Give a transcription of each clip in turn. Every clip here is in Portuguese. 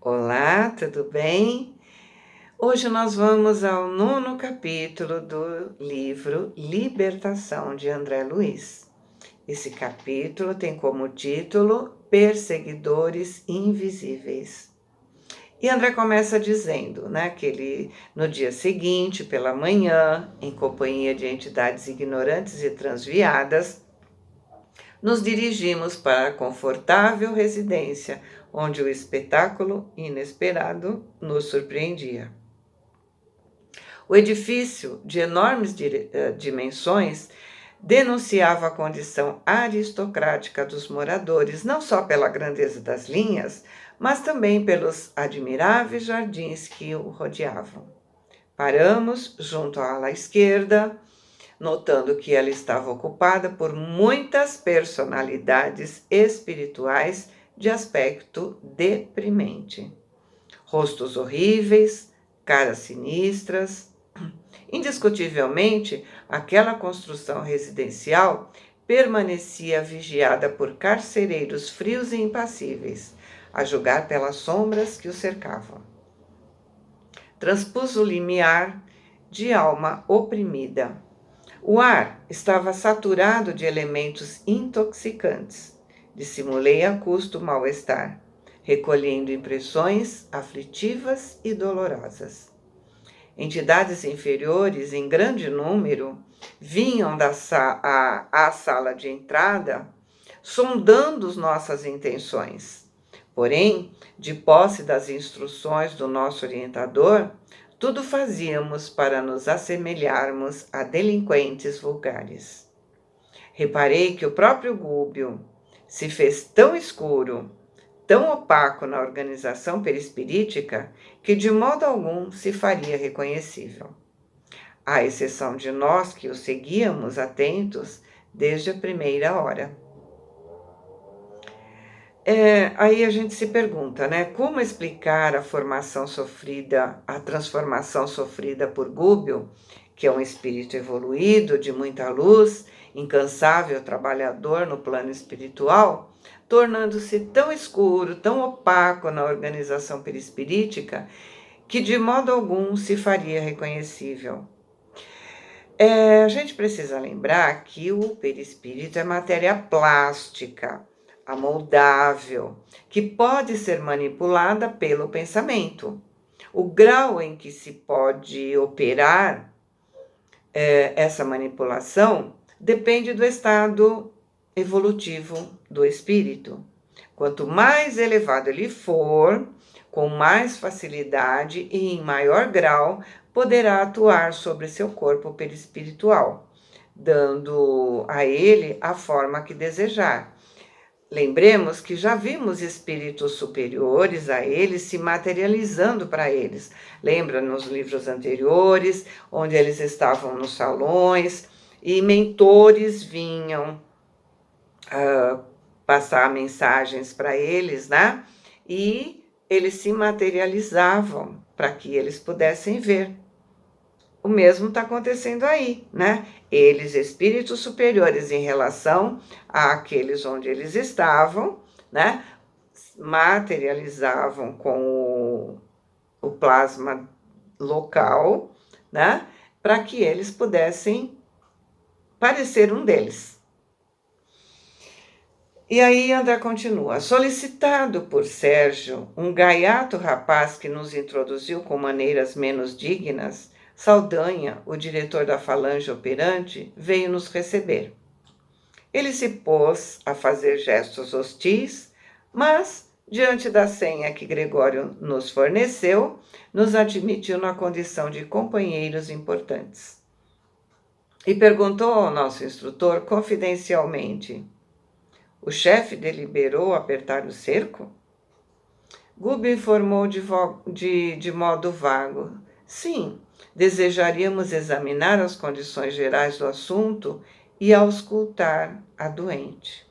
Olá, tudo bem? Hoje nós vamos ao nono capítulo do livro Libertação, de André Luiz. Esse capítulo tem como título Perseguidores Invisíveis. E André começa dizendo, que ele, no dia seguinte, pela manhã, em companhia de entidades ignorantes e transviadas, nos dirigimos para a confortável residência, onde o espetáculo inesperado nos surpreendia. O edifício, de enormes dimensões, denunciava a condição aristocrática dos moradores, não só pela grandeza das linhas, mas também pelos admiráveis jardins que o rodeavam. Paramos junto à ala esquerda, notando que ela estava ocupada por muitas personalidades espirituais de aspecto deprimente. Rostos horríveis, caras sinistras. Indiscutivelmente, aquela construção residencial permanecia vigiada por carcereiros frios e impassíveis, a julgar pelas sombras que o cercavam. Transpus o limiar de alma oprimida. O ar estava saturado de elementos intoxicantes. Dissimulei a custo o mal-estar, recolhendo impressões aflitivas e dolorosas. Entidades inferiores, em grande número, vinham à sala de entrada, sondando nossas intenções. Porém, de posse das instruções do nosso orientador, tudo fazíamos para nos assemelharmos a delinquentes vulgares. Reparei que o próprio Gúbio se fez tão escuro, tão opaco na organização perispirítica, que de modo algum se faria reconhecível, à exceção de nós que o seguíamos atentos desde a primeira hora. Aí a gente se pergunta, como explicar a transformação sofrida por Gúbio, que é um espírito evoluído, de muita luz, incansável trabalhador no plano espiritual, tornando-se tão escuro, tão opaco na organização perispirítica, que de modo algum se faria reconhecível. A gente precisa lembrar que o perispírito é matéria plástica, amoldável, que pode ser manipulada pelo pensamento. O grau em que se pode operar essa manipulação depende do estado evolutivo do espírito. Quanto mais elevado ele for, com mais facilidade e em maior grau, poderá atuar sobre seu corpo perispiritual, dando a ele a forma que desejar. Lembremos que já vimos espíritos superiores a eles se materializando para eles. Lembra nos livros anteriores, onde eles estavam nos salões e mentores vinham passar mensagens para eles, E eles se materializavam para que eles pudessem ver. O mesmo está acontecendo aí, Eles, espíritos superiores, em relação àqueles onde eles estavam, materializavam com o plasma local, para que eles pudessem parecer um deles. E aí André continua. Solicitado por Sérgio, um gaiato rapaz que nos introduziu com maneiras menos dignas, Saldanha, o diretor da falange operante, veio nos receber. Ele se pôs a fazer gestos hostis, mas, diante da senha que Gregório nos forneceu, nos admitiu na condição de companheiros importantes. E perguntou ao nosso instrutor confidencialmente: o chefe deliberou apertar o cerco? Gúbio informou de modo vago: sim, desejaríamos examinar as condições gerais do assunto e auscultar a doente.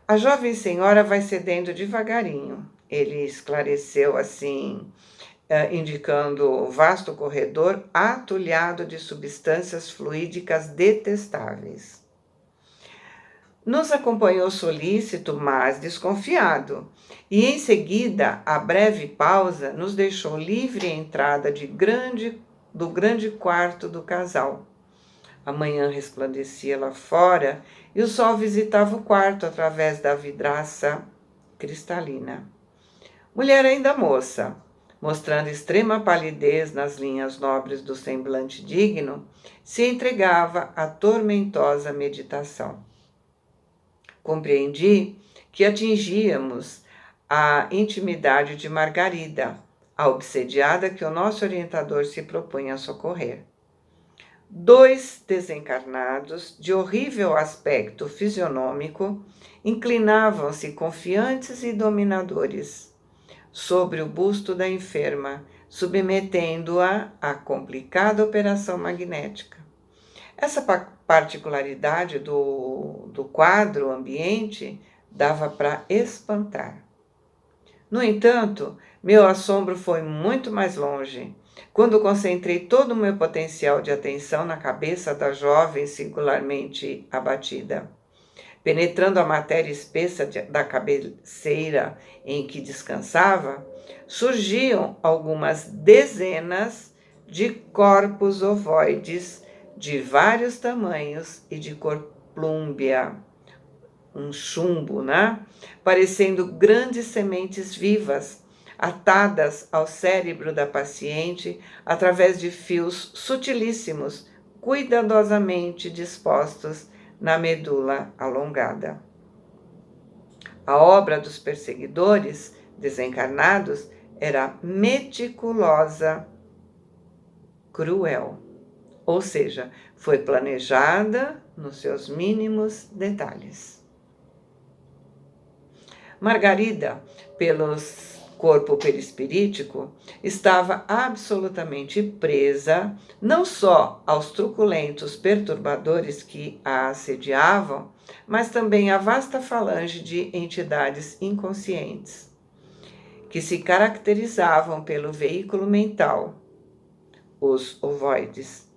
A jovem senhora vai cedendo devagarinho, ele esclareceu assim, indicando o vasto corredor atulhado de substâncias fluídicas detestáveis. Nos acompanhou solícito, mas desconfiado, e em seguida, a breve pausa nos deixou livre entrada do grande quarto do casal. A manhã resplandecia lá fora e o sol visitava o quarto através da vidraça cristalina. Mulher ainda moça, mostrando extrema palidez nas linhas nobres do semblante digno, se entregava à tormentosa meditação. Compreendi que atingíamos a intimidade de Margarida, a obsediada que o nosso orientador se propunha a socorrer. Dois desencarnados, de horrível aspecto fisionômico, inclinavam-se confiantes e dominadores sobre o busto da enferma, submetendo-a à complicada operação magnética. Essa particularidade do quadro ambiente dava para espantar. No entanto, meu assombro foi muito mais longe, quando concentrei todo o meu potencial de atenção na cabeça da jovem singularmente abatida. Penetrando a matéria espessa da cabeceira em que descansava, surgiam algumas dezenas de corpos ovoides de vários tamanhos e de cor plúmbea, um chumbo, né? Parecendo grandes sementes vivas, atadas ao cérebro da paciente através de fios sutilíssimos, cuidadosamente dispostos na medula alongada. A obra dos perseguidores desencarnados era meticulosa, cruel, ou seja, foi planejada nos seus mínimos detalhes. Margarida, pelo corpo perispirítico, estava absolutamente presa não só aos truculentos perturbadores que a assediavam, mas também à vasta falange de entidades inconscientes, que se caracterizavam pelo veículo mental, os ovoides,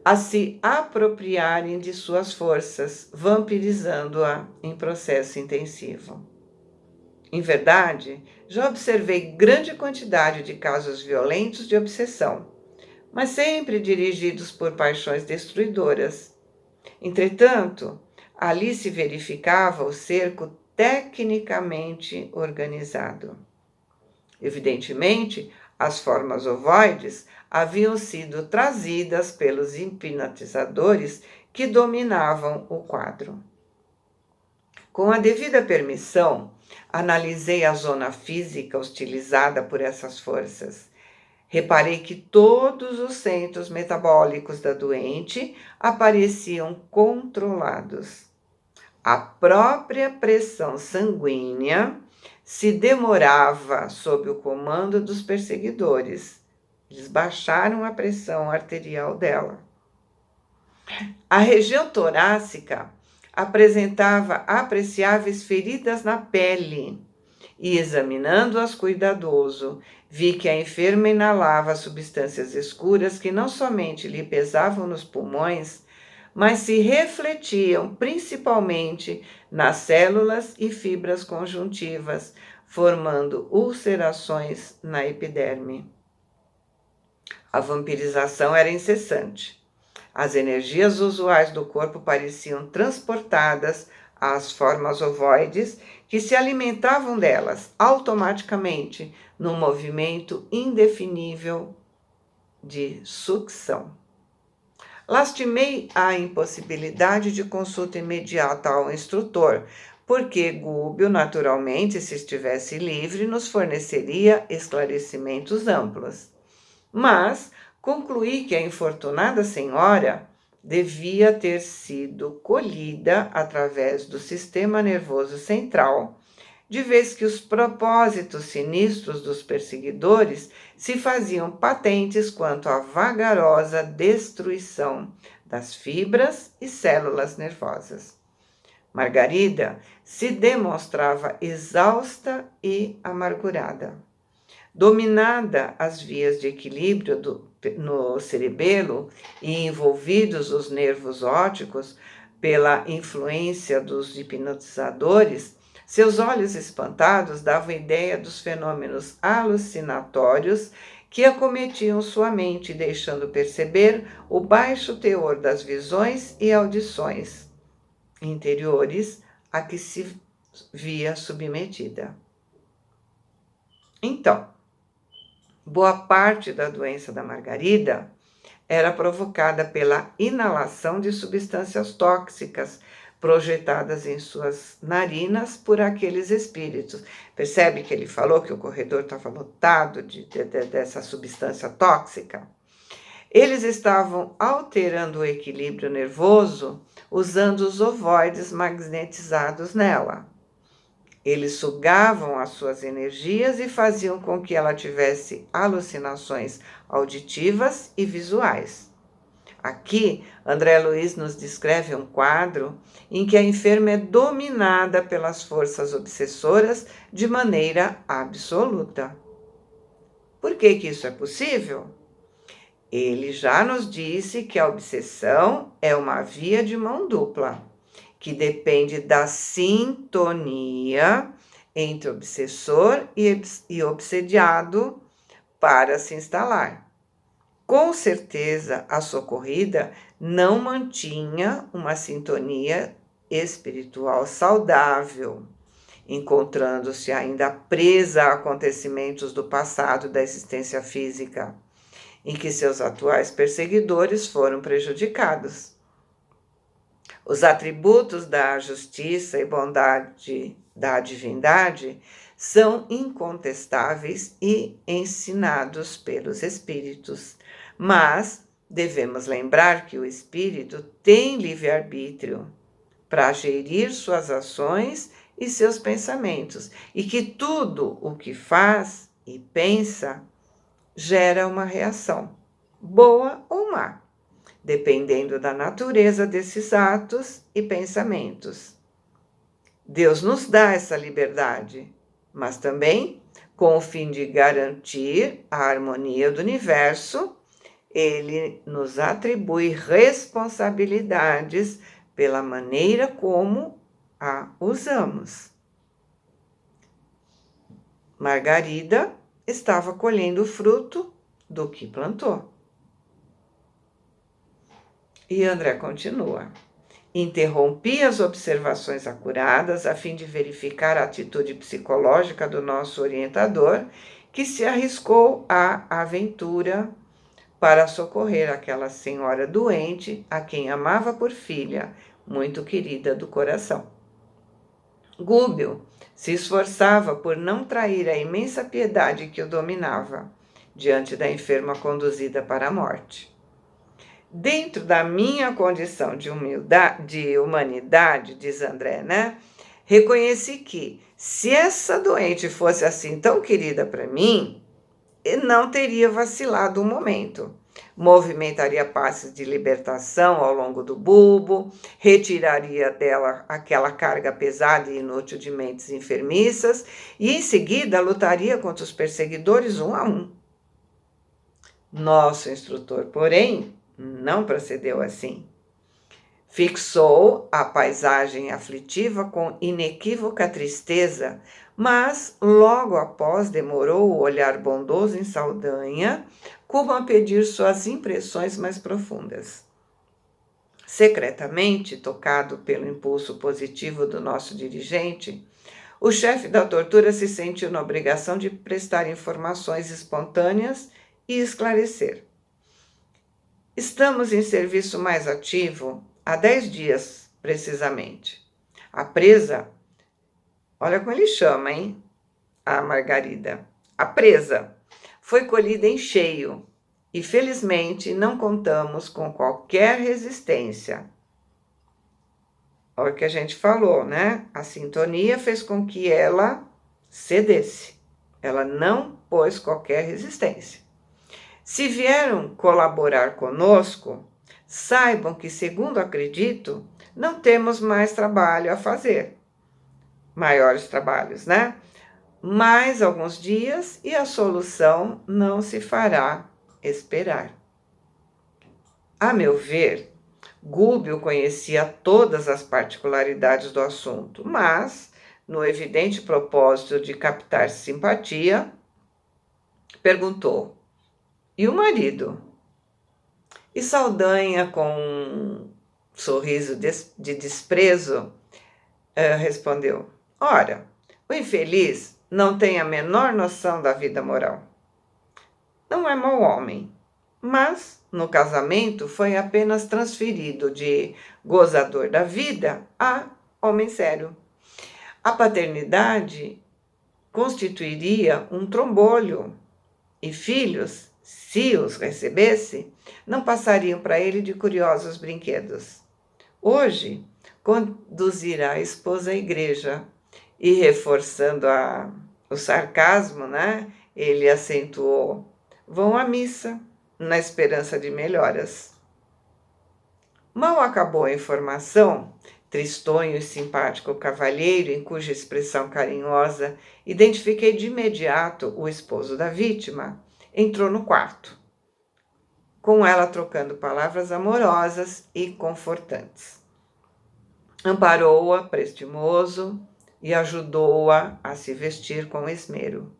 a se apropriarem de suas forças, vampirizando-a em processo intensivo. Em verdade, já observei grande quantidade de casos violentos de obsessão, mas sempre dirigidos por paixões destruidoras. Entretanto, ali se verificava o cerco tecnicamente organizado. Evidentemente, as formas ovoides haviam sido trazidas pelos hipnotizadores que dominavam o quadro. Com a devida permissão, analisei a zona física utilizada por essas forças. Reparei que todos os centros metabólicos da doente apareciam controlados. A própria pressão sanguínea se demorava sob o comando dos perseguidores. Eles baixaram a pressão arterial dela. A região torácica apresentava apreciáveis feridas na pele e, examinando-as cuidadoso, vi que a enferma inalava substâncias escuras que não somente lhe pesavam nos pulmões, mas se refletiam principalmente nas células e fibras conjuntivas, formando ulcerações na epiderme. A vampirização era incessante. As energias usuais do corpo pareciam transportadas às formas ovoides que se alimentavam delas automaticamente num movimento indefinível de sucção. Lastimei a impossibilidade de consulta imediata ao instrutor, porque Gúbio, naturalmente, se estivesse livre, nos forneceria esclarecimentos amplos. Mas concluí que a infortunada senhora devia ter sido colhida através do sistema nervoso central, de vez que os propósitos sinistros dos perseguidores se faziam patentes quanto à vagarosa destruição das fibras e células nervosas. Margarida se demonstrava exausta e amargurada. Dominada as vias de equilíbrio no cerebelo e envolvidos os nervos ópticos, pela influência dos hipnotizadores, seus olhos espantados davam ideia dos fenômenos alucinatórios que acometiam sua mente, deixando perceber o baixo teor das visões e audições interiores a que se via submetida. Então, boa parte da doença da Margarida era provocada pela inalação de substâncias tóxicas projetadas em suas narinas por aqueles espíritos. Percebe que ele falou que o corredor estava lotado dessa substância tóxica? Eles estavam alterando o equilíbrio nervoso usando os ovoides magnetizados nela. Eles sugavam as suas energias e faziam com que ela tivesse alucinações auditivas e visuais. Aqui, André Luiz nos descreve um quadro em que a enferma é dominada pelas forças obsessoras de maneira absoluta. Por que isso é possível? Ele já nos disse que a obsessão é uma via de mão dupla, que depende da sintonia entre obsessor e obsediado para se instalar. Com certeza, a socorrida não mantinha uma sintonia espiritual saudável, encontrando-se ainda presa a acontecimentos do passado da existência física, em que seus atuais perseguidores foram prejudicados. Os atributos da justiça e bondade da divindade são incontestáveis e ensinados pelos espíritos, mas devemos lembrar que o espírito tem livre-arbítrio para gerir suas ações e seus pensamentos, e que tudo o que faz e pensa gera uma reação, boa ou má, dependendo da natureza desses atos e pensamentos. Deus nos dá essa liberdade, mas também, com o fim de garantir a harmonia do universo, ele nos atribui responsabilidades pela maneira como a usamos. Margarida estava colhendo o fruto do que plantou. E André continua. Interrompi as observações acuradas a fim de verificar a atitude psicológica do nosso orientador, que se arriscou à aventura para socorrer aquela senhora doente, a quem amava por filha, muito querida do coração. Gúbio se esforçava por não trair a imensa piedade que o dominava, diante da enferma conduzida para a morte. Dentro da minha condição de humanidade, diz André, reconheci que, se essa doente fosse assim tão querida para mim, eu não teria vacilado um momento. Movimentaria passes de libertação ao longo do bulbo, retiraria dela aquela carga pesada e inútil de mentes enfermiças e, em seguida, lutaria contra os perseguidores um a um. Nosso instrutor, porém, não procedeu assim. Fixou a paisagem aflitiva com inequívoca tristeza, mas logo após demorou o olhar bondoso em Saldanha, como a pedir suas impressões mais profundas. Secretamente, tocado pelo impulso positivo do nosso dirigente, o chefe da tortura se sentiu na obrigação de prestar informações espontâneas e esclarecer. Estamos em serviço mais ativo há 10 dias, precisamente. A presa, olha como ele chama, hein? A Margarida. A presa foi colhida em cheio e, felizmente, não contamos com qualquer resistência. Olha o que a gente falou, A sintonia fez com que ela cedesse. Ela não pôs qualquer resistência. Se vieram colaborar conosco, saibam que, segundo acredito, não temos mais trabalho a fazer. Maiores trabalhos, Mais alguns dias e a solução não se fará esperar. A meu ver, Gúbio conhecia todas as particularidades do assunto, mas, no evidente propósito de captar simpatia, perguntou: "E o marido?" E Saldanha, com um sorriso de desprezo, respondeu: "Ora, o infeliz não tem a menor noção da vida moral. Não é mau homem, mas no casamento foi apenas transferido de gozador da vida a homem sério. A paternidade constituiria um trombolho e filhos, se os recebesse, não passariam para ele de curiosos brinquedos. Hoje, conduzirá a esposa à igreja e, reforçando o sarcasmo, né, ele acentuou: vão à missa, na esperança de melhoras." Mal acabou a informação, tristonho e simpático cavalheiro, em cuja expressão carinhosa identifiquei de imediato o esposo da vítima, entrou no quarto, com ela trocando palavras amorosas e confortantes. Amparou-a prestimoso e ajudou-a a se vestir com esmero.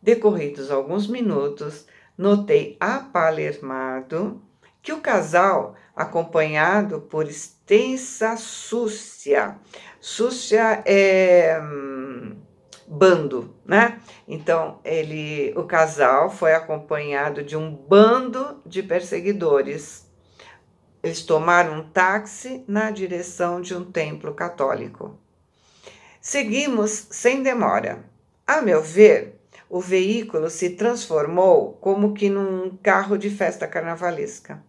Decorridos alguns minutos, notei apalermado que o casal, acompanhado por extensa súcia é bando, né? Então, o casal foi acompanhado de um bando de perseguidores. Eles tomaram um táxi na direção de um templo católico. Seguimos sem demora. A meu ver, o veículo se transformou como que num carro de festa carnavalesca.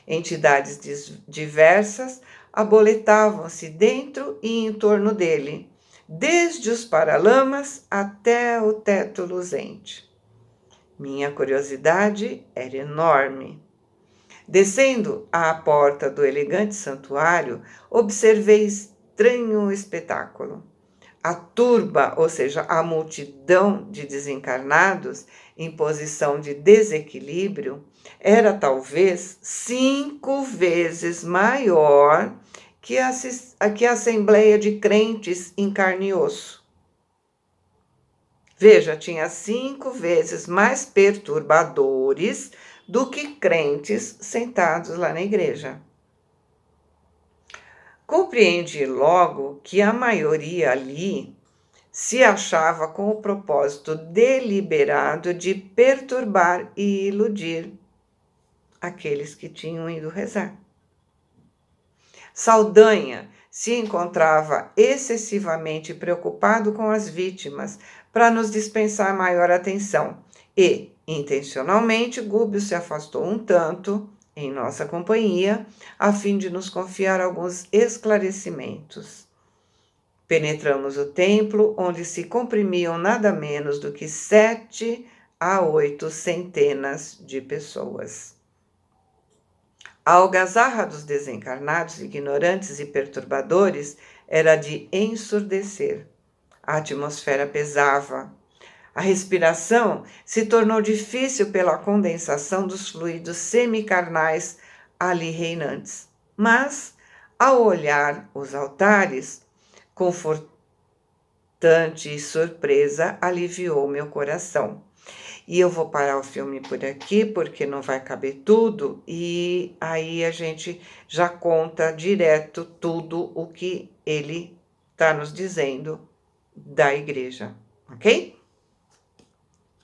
Entidades diversas aboletavam-se dentro e em torno dele, desde os paralamas até o teto luzente. Minha curiosidade era enorme. Descendo à porta do elegante santuário, observei estranho espetáculo. A turba, ou seja, a multidão de desencarnados em posição de desequilíbrio, era talvez 5 vezes maior que a assembleia de crentes em carne e osso. Veja, tinha 5 vezes mais perturbadores do que crentes sentados lá na igreja. Compreendi logo que a maioria ali se achava com o propósito deliberado de perturbar e iludir aqueles que tinham ido rezar. Saldanha se encontrava excessivamente preocupado com as vítimas para nos dispensar maior atenção e, intencionalmente, Gúbio se afastou um tanto em nossa companhia, a fim de nos confiar alguns esclarecimentos. Penetramos o templo, onde se comprimiam nada menos do que 7 a 8 centenas de pessoas. A algazarra dos desencarnados, ignorantes e perturbadores era de ensurdecer. A atmosfera pesava. A respiração se tornou difícil pela condensação dos fluidos semicarnais ali reinantes. Mas, ao olhar os altares, confortante e surpresa aliviou meu coração. E eu vou parar o filme por aqui, porque não vai caber tudo, e aí a gente já conta direto tudo o que ele está nos dizendo da igreja, ok?